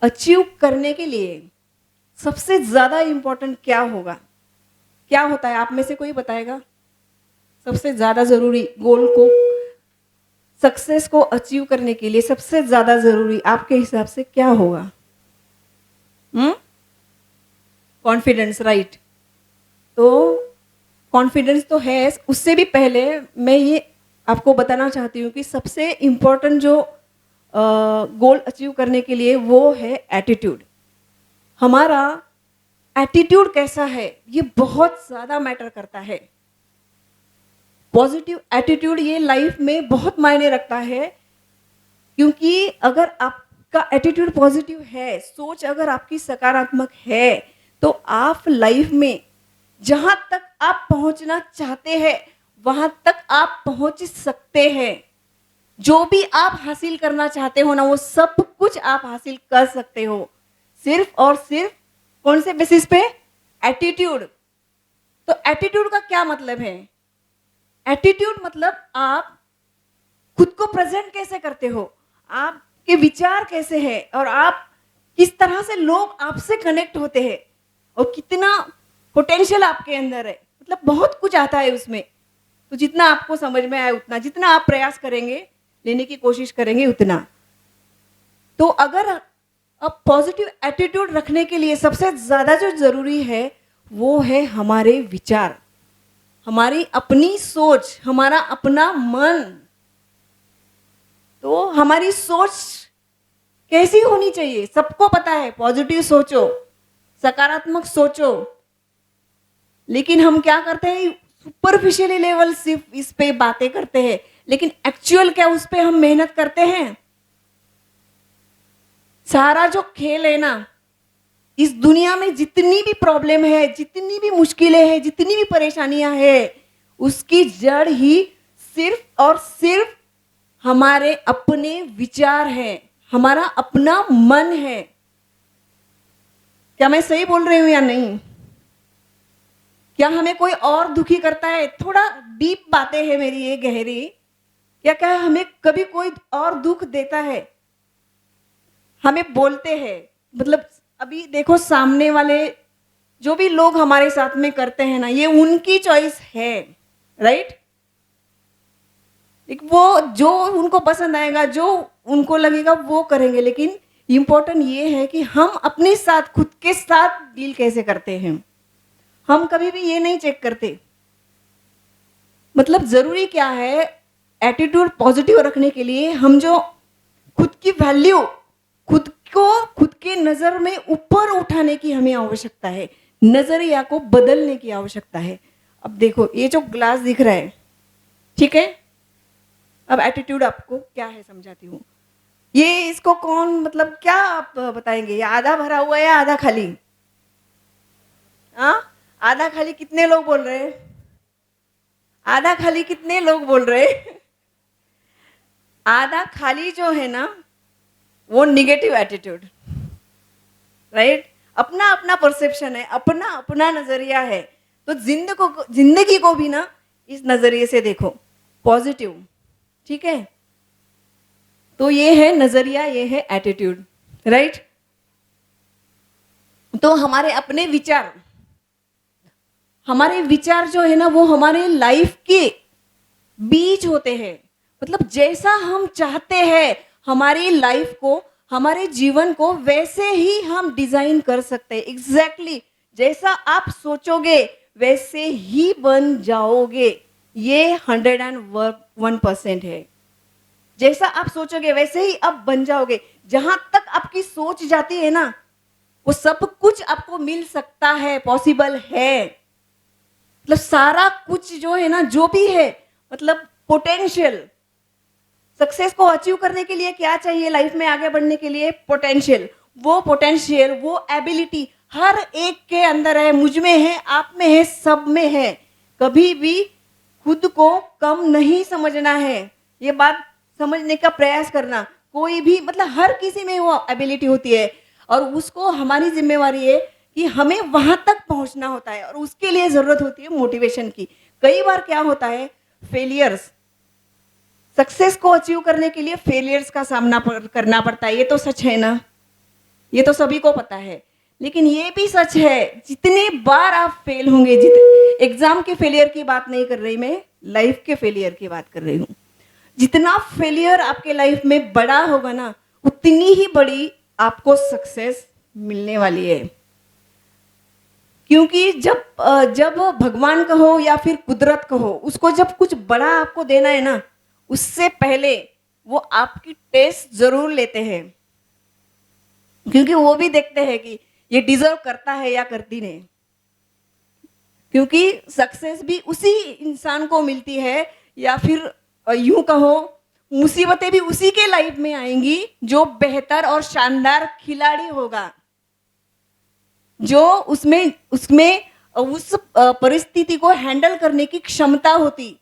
Achieve करने के लिए सबसे ज़्यादा इम्पोर्टेंट क्या होगा? क्या होता है? आप में से कोई बताएगा? सबसे ज़्यादा ज़रूरी गोल को, सक्सेस को अचीव करने के लिए सबसे ज़्यादा ज़रूरी आपके हिसाब से क्या होगा? Confidence, right. तो कॉन्फिडेंस तो है, उससे भी पहले मैं ये आपको बताना चाहती हूँ कि सबसे इम्पोर्टेंट जो गोल अचीव करने के लिए वो है एटीट्यूड। हमारा एटीट्यूड कैसा है ये बहुत ज़्यादा मैटर करता है। पॉजिटिव एटीट्यूड ये लाइफ में बहुत मायने रखता है, क्योंकि अगर आपका एटीट्यूड पॉजिटिव है, सोच अगर आपकी सकारात्मक है, तो आप लाइफ में जहाँ तक आप पहुँचना चाहते हैं, वहाँ तक आप पहुँच सकते हैं। जो भी आप हासिल करना चाहते हो ना, वो सब कुछ आप हासिल कर सकते हो। सिर्फ और सिर्फ कौन से बेसिस पे? एटीट्यूड। तो एटीट्यूड का क्या मतलब है? एटीट्यूड मतलब आप खुद को प्रेजेंट कैसे करते हो, आपके विचार कैसे हैं, और आप किस तरह से लोग आपसे कनेक्ट होते हैं, और कितना पोटेंशियल आपके अंदर है। मतलब बहुत कुछ आता है उसमें। तो जितना आपको समझ में आए उतना, जितना आप प्रयास करेंगे, लेने की कोशिश करेंगे उतना। तो अगर अब पॉजिटिव एटीट्यूड रखने के लिए सबसे ज़्यादा जो ज़रूरी है वो है हमारे विचार, हमारी अपनी सोच, हमारा अपना मन। तो हमारी सोच कैसी होनी चाहिए? सबको पता है, पॉजिटिव सोचो, सकारात्मक सोचो। लेकिन हम क्या करते हैं? सुपरफिशियली लेवल सिर्फ इस पे बातें करते हैं, लेकिन एक्चुअल क्या उस पे हम मेहनत करते हैं? सारा जो खेल है ना, इस दुनिया में जितनी भी प्रॉब्लम है, जितनी भी मुश्किलें हैं, जितनी भी परेशानियां हैं, उसकी जड़ ही सिर्फ और सिर्फ हमारे अपने विचार हैं, हमारा अपना मन है। क्या मैं सही बोल रही हूं या नहीं? क्या हमें कोई और दुखी करता है? थोड़ा डीप बातें हैं मेरी ये, गहरी। क्या हमें कभी कोई और दुख देता है? हमें बोलते हैं, मतलब अभी देखो सामने वाले जो भी लोग हमारे साथ में करते हैं ना, ये उनकी चॉइस है, राइट। वो जो उनको पसंद आएगा, जो उनको लगेगा वो करेंगे। लेकिन इम्पोर्टेंट ये है कि हम अपने साथ, खुद के साथ डील कैसे करते हैं। हम कभी भी ये नहीं चेक करते। मतलब जरूरी क्या है, एटीट्यूड पॉजिटिव रखने के लिए हम जो खुद की वैल्यू, खुद को खुद के नजर में ऊपर उठाने की हमें आवश्यकता है, नजरिया को बदलने की आवश्यकता है। अब देखो ये जो ग्लास दिख रहा है, ठीक है, अब एटीट्यूड आपको क्या है समझाती हूँ। ये इसको कौन, मतलब क्या आप बताएंगे, ये आधा भरा हुआ है या आधा खाली? हाँ, आधा खाली कितने लोग बोल रहे हैं? आधा खाली कितने लोग बोल रहे हैं? आधा खाली जो है ना, वो निगेटिव एटीट्यूड, राइट। अपना अपना परसेप्शन है, अपना अपना नजरिया है। तो जिंदगी को भी ना इस नजरिए से देखो, पॉजिटिव, ठीक है। तो ये है नजरिया, ये है एटीट्यूड, राइट। तो हमारे विचार जो है ना, वो हमारे लाइफ के बीज होते हैं। मतलब जैसा हम चाहते हैं हमारी लाइफ को, हमारे जीवन को, वैसे ही हम डिजाइन कर सकते हैं। एग्जैक्टली जैसा आप सोचोगे वैसे ही बन जाओगे। ये 101% है। जैसा आप सोचोगे वैसे ही आप बन जाओगे। जहां तक आपकी सोच जाती है ना, वो सब कुछ आपको मिल सकता है, पॉसिबल है। मतलब सारा कुछ जो है ना, जो भी है, मतलब पोटेंशियल। सक्सेस को अचीव करने के लिए क्या चाहिए? लाइफ में आगे बढ़ने के लिए पोटेंशियल। वो पोटेंशियल, वो एबिलिटी हर एक के अंदर है, मुझ में है, आप में है, सब में है। कभी भी खुद को कम नहीं समझना है। ये बात समझने का प्रयास करना। कोई भी, मतलब हर किसी में वो एबिलिटी होती है, और उसको हमारी जिम्मेवारी है कि हमें वहां तक पहुंचना होता है, और उसके लिए जरूरत होती है मोटिवेशन की। कई बार क्या होता है, फेलियर्स, सक्सेस को अचीव करने के लिए फेलियर्स का सामना करना पड़ता है। ये तो सच है ना। ये तो सभी को पता है। लेकिन ये भी सच है, जितनी बार आप फेल होंगे, जित एग्ज़ाम के फेलियर की बात नहीं कर रही मैं, लाइफ़ के फेलियर की बात कर रही हूँ। जितना फेलियर आपके लाइफ़ में बड़ा होगा ना, उतनी ही बड़ी आपको सक्सेस मिलने वाली है। क्योंकि जब भगवान कहो या फिर कुदरत कहो, उसको जब कुछ बड़ा आपको देना है ना, उससे पहले वो आपकी टेस्ट ज़रूर लेते हैं। क्योंकि वो भी देखते हैं कि ये डिज़र्व करता है या करती नहीं। क्योंकि सक्सेस भी उसी इंसान को मिलती है, या फिर यूँ कहो मुसीबतें भी उसी के लाइफ में आएँगी जो बेहतर और शानदार खिलाड़ी होगा। जो उसमें उसमें उस परिस्थिति को हैंडल करने की क्षमता होती।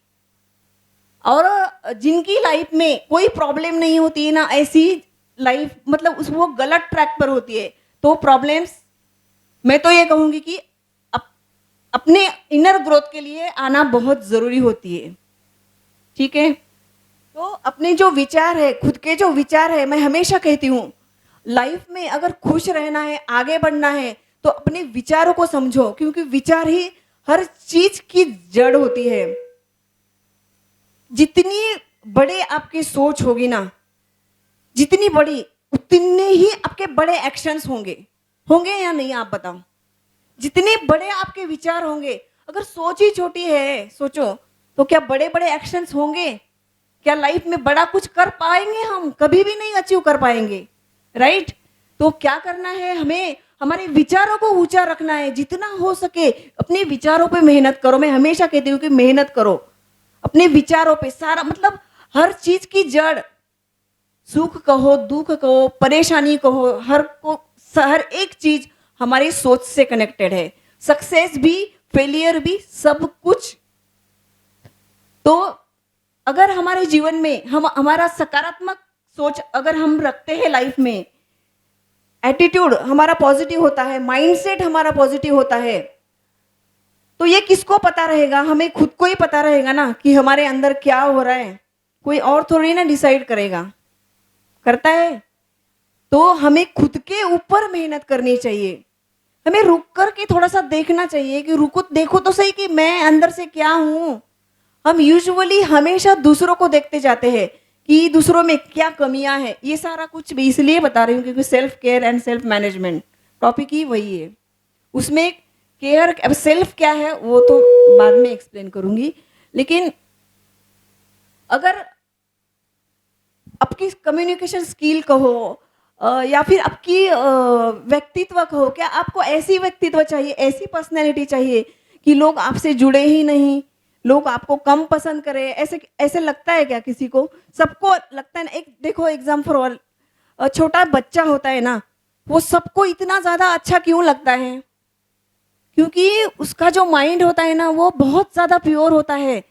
और जिनकी लाइफ में कोई प्रॉब्लम नहीं होती है ना, ऐसी लाइफ मतलब उस वो गलत ट्रैक पर होती है। तो प्रॉब्लम्स, मैं तो ये कहूँगी कि अपने इनर ग्रोथ के लिए आना बहुत ज़रूरी होती है। ठीक है? तो अपने जो विचार है, खुद के जो विचार है, मैं हमेशा कहती हूँ, लाइफ में अगर खुश रहना है, आगे बढ़ना है, तो अपने विचारों को समझो, क्योंकि विचार ही हर चीज़ की जड़ होती है। जितनी बड़े आपकी सोच होगी ना, जितनी बड़ी, उतने ही आपके बड़े एक्शंस होंगे। होंगे या नहीं आप बताओ? जितने बड़े आपके विचार होंगे, अगर सोच ही छोटी है, सोचो, तो क्या बड़े-बड़े एक्शंस होंगे? क्या लाइफ में बड़ा कुछ कर पाएँगे हम? कभी भी नहीं अचीव कर पाएँगे, राइट? तो क्या करना है हमें? हमारे विचारों को ऊँचा रखना है, जितना हो सके अपने विचारों पे मेहनत करो। मैं हमेशा कहती हूँ कि मेहनत करो। अपने विचारों पे सारा मतलब हर चीज़ की जड़, सुख कहो, दुःख कहो, परेशानी कहो, हर एक चीज़ हमारी सोच से कनेक्टेड है। सक्सेस भी, फेलियर भी, सब कुछ। तो अगर हमारे जीवन में हमारा सकारात्मक सोच अगर हम रखते हैं लाइफ में, एटीट्यूड हमारा पॉजिटिव होता है, माइंडसेट हमारा पॉजिटिव होता है, तो ये किसको पता रहेगा? हमें खुद को ही पता रहेगा ना कि हमारे अंदर क्या हो रहा है। कोई और थोड़ी ना डिसाइड करेगा, करता है? तो हमें खुद के ऊपर मेहनत करनी चाहिए। हमें रुक कर के थोड़ा सा देखना चाहिए कि रुको, देखो तो सही कि मैं अंदर से क्या हूँ। हम यूजुअली हमेशा दूसरों को देखते जाते हैं कि दूसरों में क्या कमियां हैं। ये सारा कुछ भी इसलिए बता रही हूँ क्योंकि self care and self management topic ही वही है। उसमें केयर, अब सेल्फ क्या है वो तो बाद में एक्सप्लेन करूंगी। लेकिन अगर आपकी कम्युनिकेशन स्किल कहो या फिर आपकी व्यक्तित्व कहो, क्या आपको ऐसी व्यक्तित्व चाहिए, ऐसी पर्सनैलिटी चाहिए कि लोग आपसे जुड़े ही नहीं, लोग आपको कम पसंद करें, ऐसे ऐसे लगता है क्या किसी को? सबको लगता है ना। एक देखो, एग्जाम फॉर ऑल, छोटा बच्चा होता है ना, वो सबको इतना ज़्यादा अच्छा क्यों लगता है? क्योंकि उसका जो माइंड होता है ना, वो बहुत ज़्यादा प्योर होता है।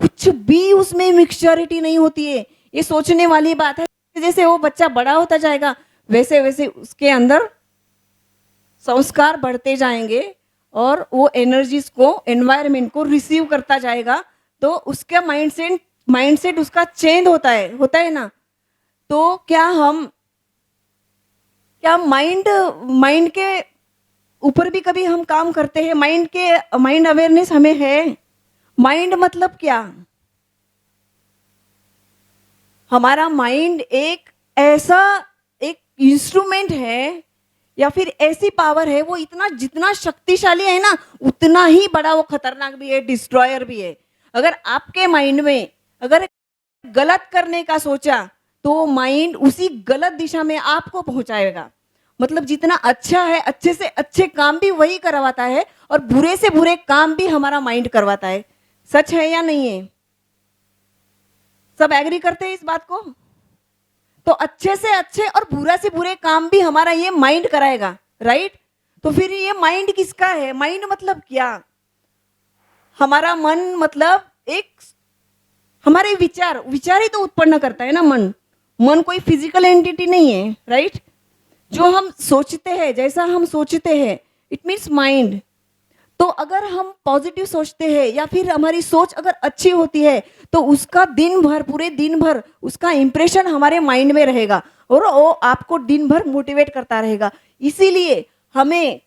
कुछ भी उसमें मिक्सचरिटी नहीं होती है। ये सोचने वाली बात है। जैसे वो बच्चा बड़ा होता जाएगा, वैसे वैसे उसके अंदर संस्कार बढ़ते जाएंगे और वो एनर्जीज को, एनवायरनमेंट को रिसीव करता जाएगा। तो उसका माइंडसेट उसका चेंज होता है ना। तो क्या माइंड के ऊपर भी कभी हम काम करते हैं? माइंड अवेयरनेस हमें है? माइंड मतलब क्या? हमारा माइंड एक ऐसा एक इंस्ट्रूमेंट है या फिर ऐसी पावर है, वो इतना जितना शक्तिशाली है ना, उतना ही बड़ा वो खतरनाक भी है, डिस्ट्रॉयर भी है। अगर आपके माइंड में अगर गलत करने का सोचा, तो माइंड उसी गलत दिशा में आपको पहुंचाएगा। मतलब जितना अच्छा है, अच्छे से अच्छे काम भी वही करवाता है और बुरे से बुरे काम भी हमारा माइंड करवाता है। सच है या नहीं है? सब एग्री करते हैं इस बात को? तो अच्छे से अच्छे और बुरा से बुरे काम भी हमारा ये माइंड कराएगा, राइट? तो फिर ये माइंड किसका है? माइंड मतलब क्या? हमारा मन मतलब एक हमारे विचार ही तो उत्पन्न करता है ना मन। मन कोई फिजिकल एंटिटी नहीं है, राइट? जो हम सोचते हैं, जैसा हम सोचते हैं, इट मीन्स माइंड। तो अगर हम पॉजिटिव सोचते हैं या फिर हमारी सोच अगर अच्छी होती है, तो उसका दिन भर, पूरे दिन भर उसका इंप्रेशन हमारे माइंड में रहेगा। और वो आपको दिन भर मोटिवेट करता रहेगा। इसीलिए हमें